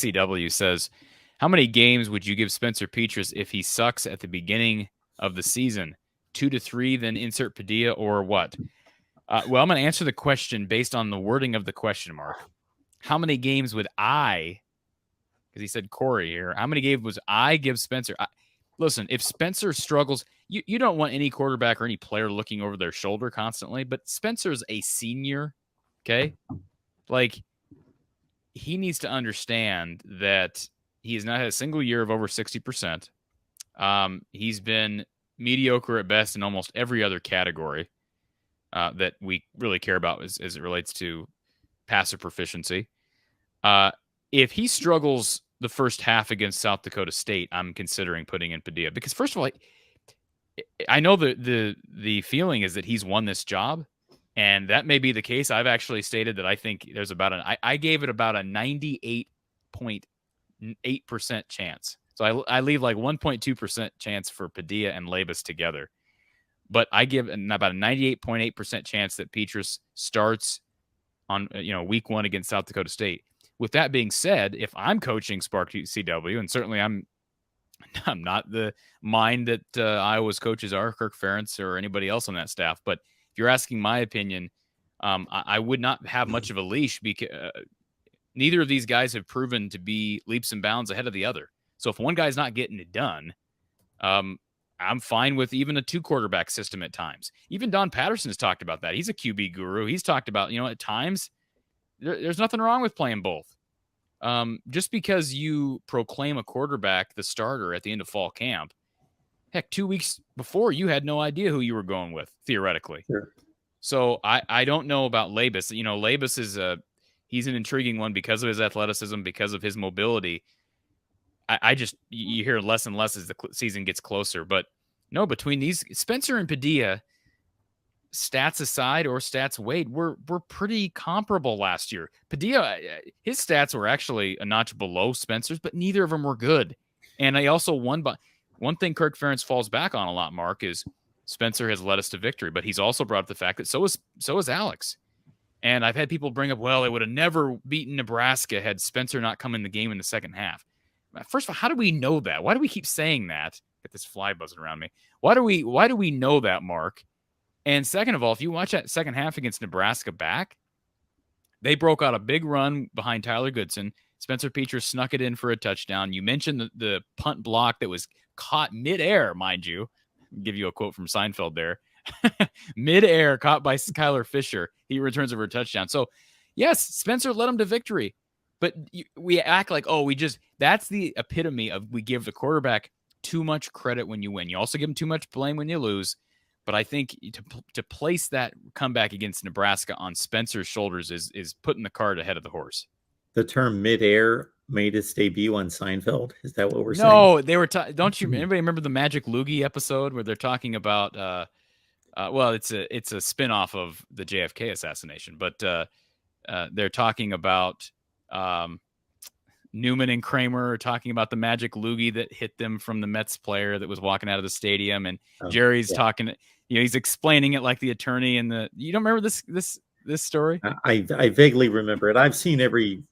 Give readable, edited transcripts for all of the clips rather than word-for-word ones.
CW says, how many games would you give Spencer Petras if he sucks at the beginning of the season? 2 to 3, then insert Padilla, or what? Well, I'm going to answer the question based on the wording of the question mark. How many games would I, because he said Corey here, how many games would I give Spencer? Listen, if Spencer struggles, you don't want any quarterback or any player looking over their shoulder constantly, but Spencer's a senior, okay? Like, he needs to understand that he has not had a single year of over 60%. He's been mediocre at best in almost every other category that we really care about as it relates to passer proficiency. If he struggles the first half against South Dakota State, I'm considering putting in Padilla because, first of all, I know the feeling is that he's won this job, and that may be the case. I've actually stated that I think there's I gave it about a 98.8% chance. So I leave like 1.2% chance for Padilla and Labus together. But I give about a 98.8% chance that Petras starts on week 1 against South Dakota State. With that being said, if I'm coaching Spark CW, and certainly I'm not the mind that Iowa's coaches are, Kirk Ferentz or anybody else on that staff, but if you're asking my opinion, I would not have much of a leash because neither of these guys have proven to be leaps and bounds ahead of the other. So if one guy's not getting it done, I'm fine with even a 2-quarterback system at times. Even Don Patterson has talked about that. He's a QB guru. He's talked about, at times there's nothing wrong with playing both. Just because you proclaim a quarterback the starter at the end of fall camp, heck, 2 weeks before you had no idea who you were going with, theoretically. Sure. So I don't know about Labus. Labus is he's an intriguing one because of his athleticism, because of his mobility. You hear less and less as the season gets closer. But no, between these, Spencer and Padilla, stats aside or stats weighed, were pretty comparable last year. Padilla, his stats were actually a notch below Spencer's, but neither of them were good. And I also won by one thing Kirk Ferentz falls back on a lot, Mark, is Spencer has led us to victory, but he's also brought up the fact that so is Alex. And I've had people bring up, well, they would have never beaten Nebraska had Spencer not come in the game in the second half. First of all, how do we know that? Why do we keep saying that? Get this fly buzzing around me. Why do we know that, Mark? And second of all, if you watch that second half against Nebraska back, they broke out a big run behind Tyler Goodson. Spencer Petras snuck it in for a touchdown. You mentioned the punt block that was caught midair, mind you. I'll give you a quote from Seinfeld there. Midair, caught by Kyler Fisher. He returns over a touchdown. So, yes, Spencer led him to victory. But we act like, that's the epitome of we give the quarterback too much credit when you win. You also give him too much blame when you lose. But I think to place that comeback against Nebraska on Spencer's shoulders is putting the cart ahead of the horse. The term midair made its debut on Seinfeld. Is that what we're saying? No, they were. Don't you? Anybody remember the Magic Loogie episode where they're talking about? Well, it's a spinoff of the JFK assassination, but they're talking about Newman and Kramer are talking about the Magic Loogie that hit them from the Mets player that was walking out of the stadium, and Jerry's talking. He's explaining it like the attorney and the. You don't remember this story? I vaguely remember it. I've seen every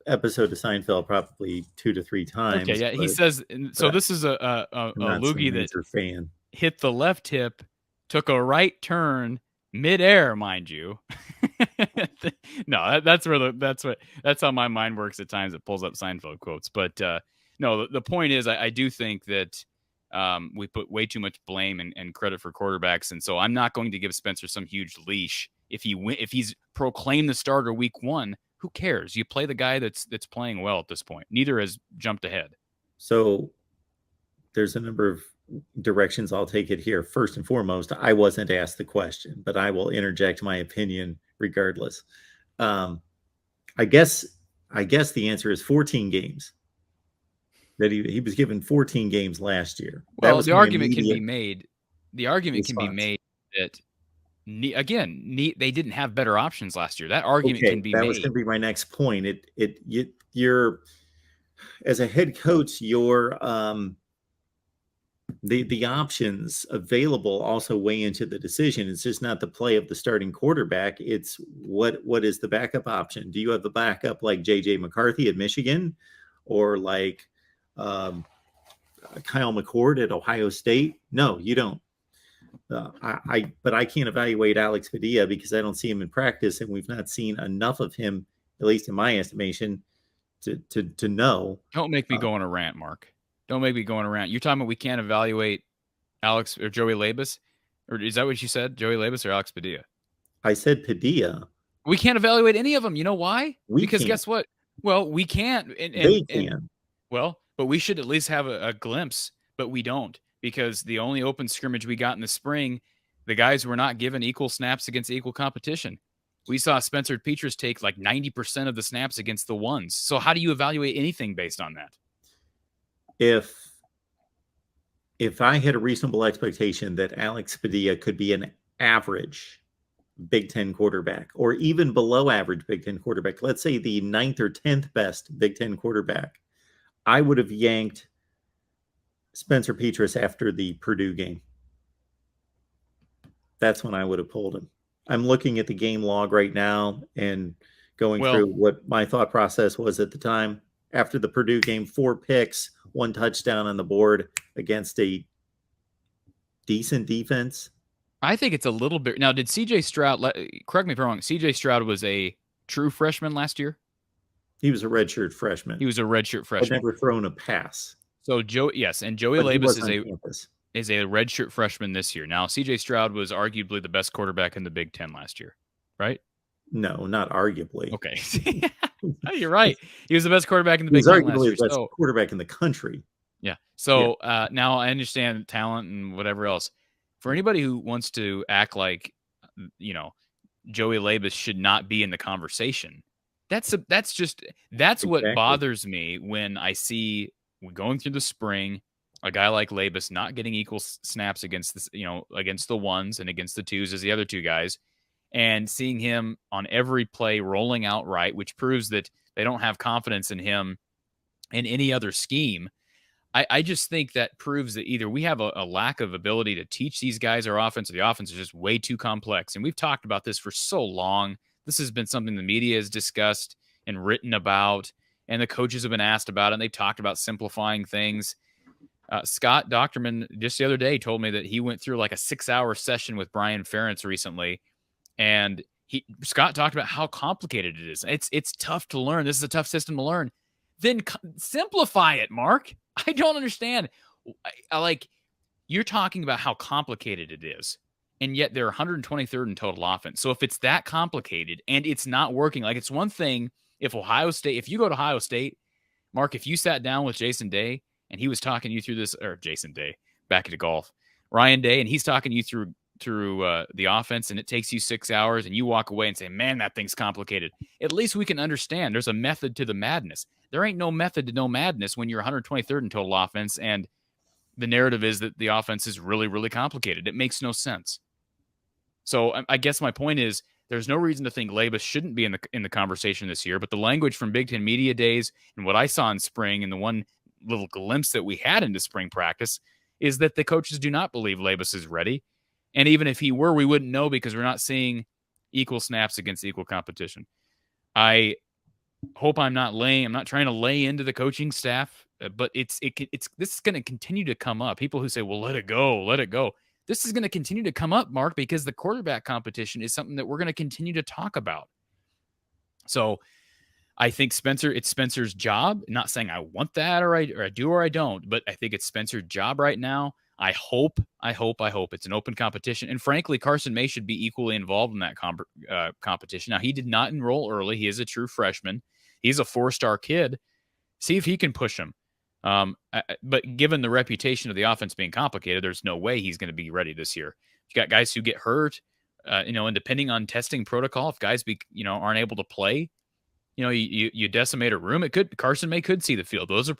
episode of Seinfeld probably 2 to 3 times. Okay, yeah. He says so. This is a loogie that hit the left hip, took a right turn midair, mind you. No, that's how my mind works at times. It pulls up Seinfeld quotes, but no. The point is, I do think that we put way too much blame and credit for quarterbacks, and so I'm not going to give Spencer some huge leash if he's proclaimed the starter week 1. Who cares? You play the guy that's playing well at this point. Neither has jumped ahead. So there's a number of directions I'll take it here. First and foremost, I wasn't asked the question, but I will interject my opinion regardless. I guess the answer is 14 games. That he was given 14 games last year. Well, the argument can be made. The argument can be made that they didn't have better options last year. That argument can be made. That was going to be my next point. You're as a head coach, the options available also weigh into the decision. It's just not the play of the starting quarterback. It's what is the backup option? Do you have a backup like J.J. McCarthy at Michigan, or like um, Kyle McCord at Ohio State? No, you don't. But I can't evaluate Alex Padilla because I don't see him in practice, and we've not seen enough of him, at least in my estimation, to know. Don't make me Uh, go on a rant, Mark. Don't make me go on a rant. You're talking about we can't evaluate Alex or Joey Labus? Or is that what you said? Joey Labus or Alex Padilla? I said Padilla. We can't evaluate any of them. You know why? We Because can't. guess what? Well, we can't. They And can. well, but we should at least have a glimpse, but we don't because the only open scrimmage we got in the spring, the guys were not given equal snaps against equal competition. We saw Spencer Petras take like 90% of the snaps against the ones. So how do you evaluate anything based on that? If I had a reasonable expectation that Alex Padilla could be an average Big Ten quarterback, or even below average Big Ten quarterback, let's say the ninth or 10th best Big Ten quarterback, I would have yanked Spencer Petras after the Purdue game. That's when I would have pulled him. I'm looking at the game log right now and going through what my thought process was at the time. After the Purdue game, 4 picks, 1 touchdown on the board against a decent defense. I think it's a little bit. Now, did CJ Stroud, correct me if I'm wrong, CJ Stroud was a true freshman last year? He was a redshirt freshman. He was a redshirt freshman. Had never thrown a pass. So, yes, and Joey Labus is a redshirt freshman this year. Now, CJ Stroud was arguably the best quarterback in the Big Ten last year, right? No, not arguably. Okay. You're right. He was the best quarterback in the Big Ten last year. The best quarterback in the country. Yeah. So now I understand talent and whatever else. For anybody who wants to act like, Joey Labus should not be in the conversation, that's what bothers me when I see going through the spring a guy like Labus not getting equal snaps against against the ones and against the twos as the other 2 guys, and seeing him on every play rolling out right, which proves that they don't have confidence in him in any other scheme. I just think that proves that either we have a lack of ability to teach these guys our offense, or the offense is just way too complex. And we've talked about this for so long. This has been something the media has discussed and written about, and the coaches have been asked about it, and they talked about simplifying things. Scott Docterman just the other day told me that he went through like a 6-hour session with Brian Ferentz recently, and Scott talked about how complicated it is. It's tough to learn. This is a tough system to learn. Then simplify it, Mark. I don't understand. You're talking about how complicated it is, and yet they're 123rd in total offense. So if it's that complicated and it's not working, like it's one thing if you go to Ohio State, Mark, if you sat down with Jason Day and he was talking you through this, or Jason Day, back into golf, Ryan Day, and he's talking you through the offense, and it takes you 6 hours, and you walk away and say, man, that thing's complicated. At least we can understand there's a method to the madness. There ain't no method to no madness when you're 123rd in total offense, and the narrative is that the offense is really, really complicated. It makes no sense. So I guess my point is there's no reason to think Labus shouldn't be in the conversation this year, but the language from Big Ten media days and what I saw in spring and the one little glimpse that we had into spring practice is that the coaches do not believe Labus is ready. And even if he were, we wouldn't know because we're not seeing equal snaps against equal competition. I hope I'm not trying to lay into the coaching staff, but this is going to continue to come up. People who say, well, let it go. This is going to continue to come up, Mark, because the quarterback competition is something that we're going to continue to talk about. So I think it's Spencer's job. Not saying I want that or I do or I don't, but I think it's Spencer's job right now. I hope it's an open competition. And frankly, Carson May should be equally involved in that competition. Now, he did not enroll early. He is a true freshman. He's a 4-star kid. See if he can push him. But given the reputation of the offense being complicated, there's no way he's going to be ready this year. You got guys who get hurt, and depending on testing protocol, if guys aren't able to play, you decimate a room. Carson May could see the field. That's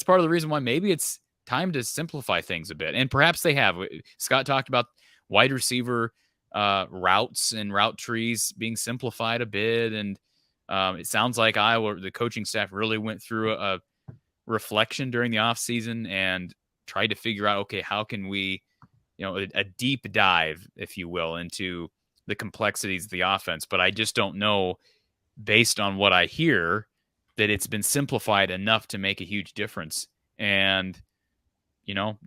part of the reason why maybe it's time to simplify things a bit. And perhaps they have. Scott talked about wide receiver routes and route trees being simplified a bit. And it sounds like the coaching staff really went through a reflection during the offseason and tried to figure out, okay, how can we, a deep dive, if you will, into the complexities of the offense. But I just don't know, based on what I hear, that it's been simplified enough to make a huge difference. And,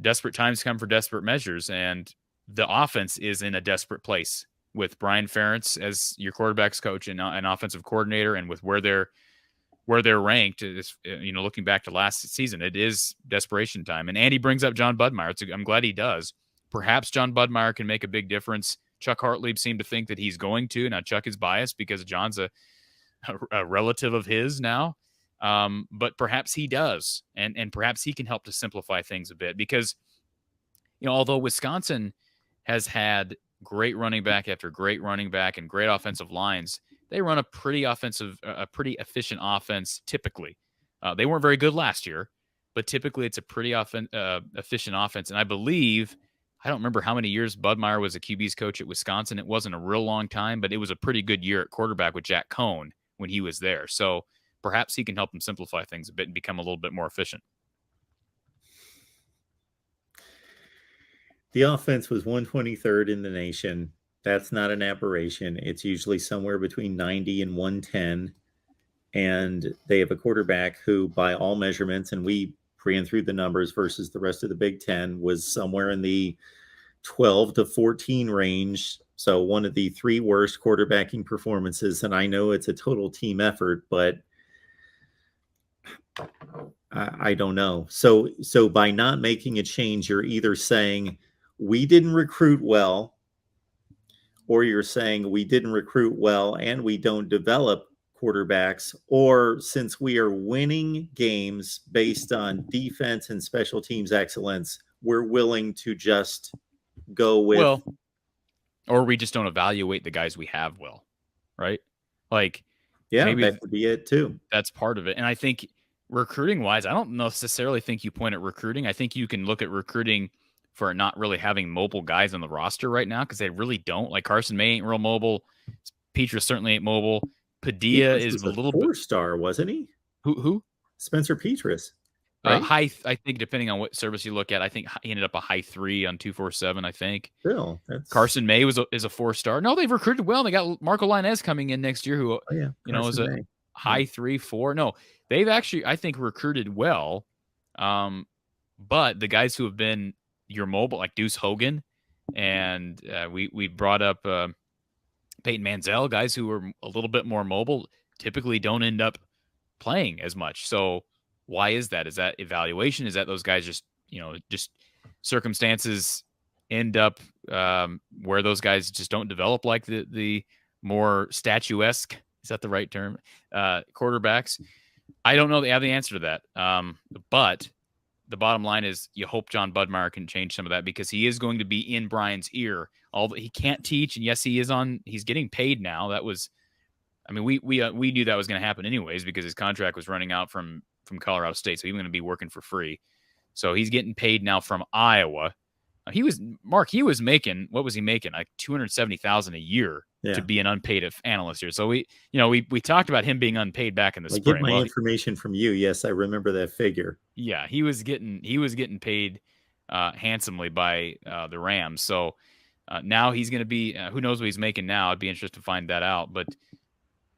desperate times come for desperate measures. And the offense is in a desperate place with Brian Ferentz as your quarterback's coach and an offensive coordinator, and with where they're ranked. Is, looking back to last season, it is desperation time. And Andy brings up John Budmeyer. I'm glad he does. Perhaps John Budmeyer can make a big difference. Chuck Hartley seemed to think that he's going to. Now Chuck is biased because John's a relative of his now. But perhaps he does, and perhaps he can help to simplify things a bit, because, although Wisconsin has had great running back after great running back and great offensive lines, they run a pretty efficient offense typically. They weren't very good last year, but typically it's a pretty efficient offense. And I don't remember how many years Budmeyer was a QB's coach at Wisconsin. It wasn't a real long time, but it was a pretty good year at quarterback with Jack Cohn when he was there. So perhaps he can help them simplify things a bit and become a little bit more efficient. The offense was 123rd in the nation. That's not an aberration. It's usually somewhere between 90 and 110. And they have a quarterback who, by all measurements, and we ran through the numbers versus the rest of the Big Ten, was somewhere in the 12 to 14 range. So one of the 3 worst quarterbacking performances. And I know it's a total team effort, but I don't know. So by not making a change, you're either saying we didn't recruit well, or you're saying we didn't recruit well and we don't develop quarterbacks, or since we are winning games based on defense and special teams excellence, we're willing to just go with. Or we just don't evaluate the guys we have well, right? Like, yeah, maybe that could be it too. That's part of it. And I think recruiting wise, I don't necessarily think you point at recruiting. I think you can look at recruiting for not really having mobile guys on the roster right now, because they really don't. Like, Carson May ain't real mobile. Petras certainly ain't mobile. Padilla is a little 4-star, wasn't he? Who? Spencer Petras. Right? High, I think, depending on what service you look at, I think he ended up a high 3 on 247. I think. Bill, Carson May is a 4-star. No, they've recruited well. They got Marco Linez coming in next year, who is a high 3-4. No, they've actually, I think, recruited well. But the guys who have been your mobile, like Deuce Hogan, and we brought up Peyton Manziel, guys who are a little bit more mobile, typically don't end up playing as much. So why is that? Is that evaluation? Is that those guys just circumstances end up where those guys just don't develop like the more statuesque, is that the right term, quarterbacks? I don't know they have the answer to that. But the bottom line is you hope John Budmeyer can change some of that, because he is going to be in Brian's ear. Although he can't teach, and yes, he's getting paid now. That was, I mean, we knew that was going to happen anyways, because his contract was running out from Colorado State, so he was going to be working for free. So he's getting paid now from Iowa. He was making, what was he making? Like $270,000 a year to be an unpaid analyst here. So we talked about him being unpaid back in the spring. I get my information from you. Yes, I remember that figure. Yeah, he was getting paid handsomely by the Rams. So now he's going to be, who knows what he's making now? I'd be interested to find that out. But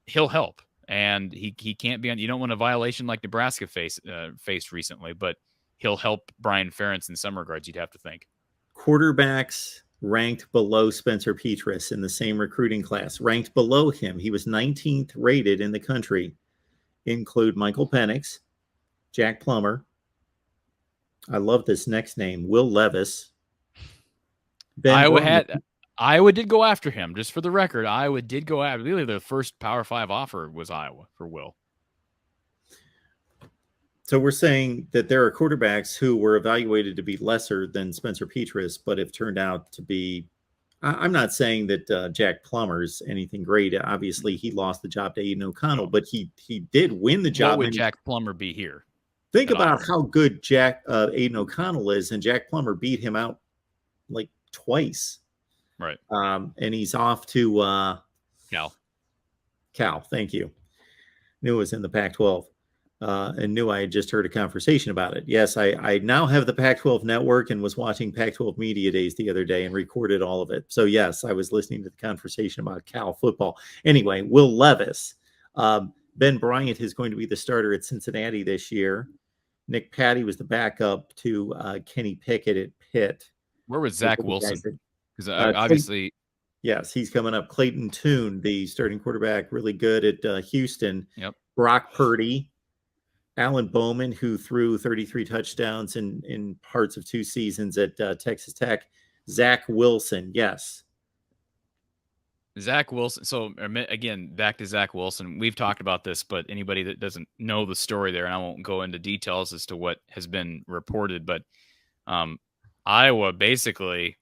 he'll help, and he can't be on. You don't want a violation like Nebraska faced recently, but he'll help Brian Ferentz in some regards, you'd have to think. Quarterbacks ranked below Spencer Petras in the same recruiting class, ranked below him. He was 19th rated in the country. Include Michael Penix, Jack Plummer. I love this next name, Will Levis. Iowa did go after him, just for the record. Iowa did go after. Really, their first Power 5 offer was Iowa for Will. So we're saying that there are quarterbacks who were evaluated to be lesser than Spencer Petras, but have turned out to be. I'm not saying that Jack Plummer's anything great. Obviously, he lost the job to Aiden O'Connell, but he did win the job. What would Jack Plummer be here? Think about how good Aiden O'Connell is, and Jack Plummer beat him out like twice. Right. And he's off to Cal. Thank you. Knew it was in the Pac-12. and knew I had just heard a conversation about it. Yes, I now have the Pac-12 network and was watching Pac-12 Media Days the other day and recorded all of it. So yes, I was listening to the conversation about Cal football. Anyway, Will Levis. Ben Bryant is going to be the starter at Cincinnati this year. Nick Patty was the backup to Kenny Pickett at Pitt. Where was Zach Wilson? Because Clayton, obviously, yes, he's coming up. Clayton Tune, the starting quarterback, really good at Houston. yep. Brock Purdy, Alan Bowman, who threw 33 touchdowns in parts of 2 seasons at Texas Tech. Zach Wilson, yes. Zach Wilson. So again, back to Zach Wilson. We've talked about this, but anybody that doesn't know the story there, and I won't go into details as to what has been reported, but Iowa basically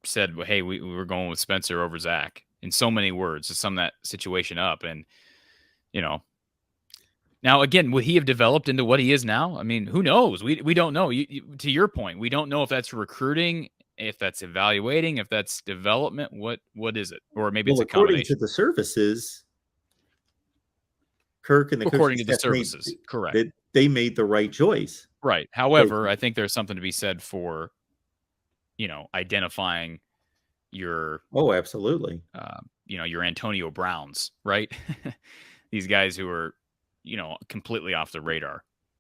said, "Hey, we were going with Spencer over Zach," in so many words to sum that situation up. And now again, would he have developed into what he is now? I mean, who knows? We don't know. To your point, we don't know if that's recruiting, if that's evaluating, if that's development. What is it? Or maybe it's a combination. According to the services, Kirk and the according to the services, correct. They made the right choice. Right. However, I think there's something to be said for, identifying your absolutely. Your Antonio Browns, right? These guys who are, completely off the radar.